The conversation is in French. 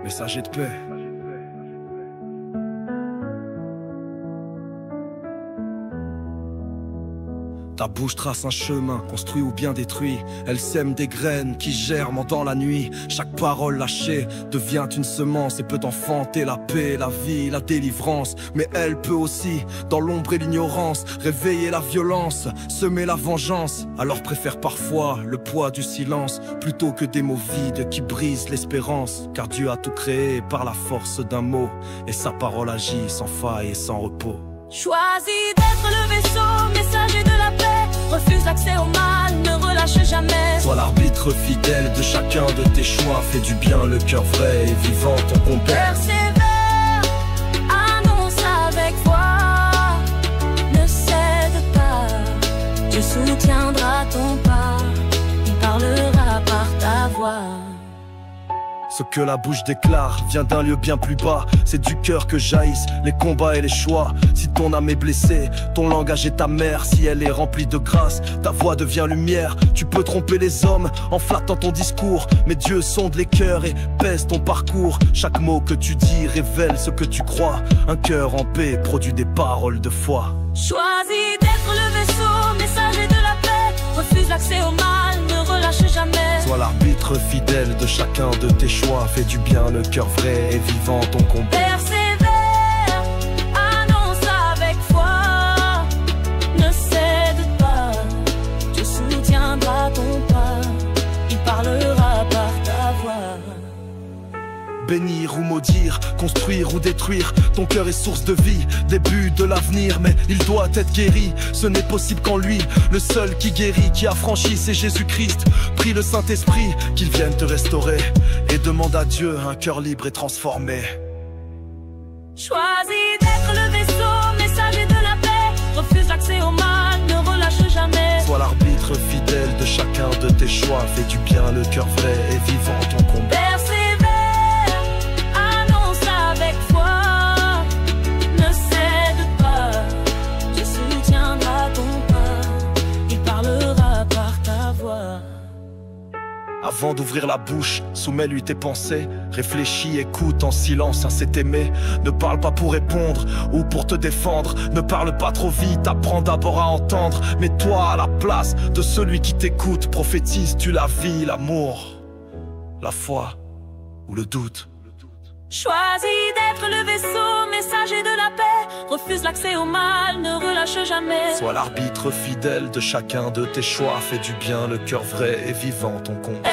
Messager de paix. Ta bouche trace un chemin, construit ou bien détruit. Elle sème des graines qui germent dans la nuit. Chaque parole lâchée devient une semence et peut enfanter la paix, la vie, la délivrance. Mais elle peut aussi, dans l'ombre et l'ignorance, réveiller la violence, semer la vengeance. Alors préfère parfois le poids du silence plutôt que des mots vides qui brisent l'espérance. Car Dieu a tout créé par la force d'un mot, et sa parole agit sans faille et sans repos. Choisis d'être le vaisseau, messager de la paix. Refuse l'accès au mal, ne relâche jamais. Sois l'arbitre fidèle de chacun de tes choix. Fais du bien, le cœur vrai et vivant ton combat. Persévère, annonce avec foi. Ne cède pas, Dieu soutiendra ton pas. Il parlera par ta voix. Ce que la bouche déclare vient d'un lieu bien plus bas. C'est du cœur que jaillissent les combats et les choix. Si ton âme est blessée, ton langage est amer. Si elle est remplie de grâce, ta voix devient lumière. Tu peux tromper les hommes en flattant ton discours, mais Dieu sonde les cœurs et pèse ton parcours. Chaque mot que tu dis révèle ce que tu crois. Un cœur en paix produit des paroles de foi. Choisis d'être le vaisseau, messager de la paix. Refuse l'accès au mal, ne relâche jamais. Sois l'arbitre fidèle de chacun de tes choix. Fais du bien, le cœur vrai et vivant ton combat. Persévère, annonce avec foi. Ne cède pas, Dieu soutiendra ton pas. Il parlera par ta voix. Bénir ou maudire, construire ou détruire, ton cœur est source de vie, début de l'avenir, mais il doit être guéri. Ce n'est possible qu'en lui, le seul qui guérit, qui a franchi, c'est Jésus-Christ. Prie le Saint-Esprit, qu'il vienne te restaurer, et demande à Dieu un cœur libre et transformé. Choisis d'être le vaisseau, messager de la paix. Refuse l'accès au mal, ne relâche jamais. Sois l'arbitre fidèle de chacun de tes choix. Fais du bien, le cœur vrai et vivant ton combat. Avant d'ouvrir la bouche, soumets-lui tes pensées. Réfléchis, écoute en silence, c'est aimer. Ne parle pas pour répondre ou pour te défendre. Ne parle pas trop vite, apprends d'abord à entendre. Mets-toi à la place de celui qui t'écoute. Prophétise-tu la vie, l'amour, la foi ou le doute? Choisis d'être le vaisseau, messager de la paix. Refuse l'accès au mal, ne relâche jamais. Sois l'arbitre fidèle de chacun de tes choix. Fais du bien, le cœur vrai et vivant ton combat.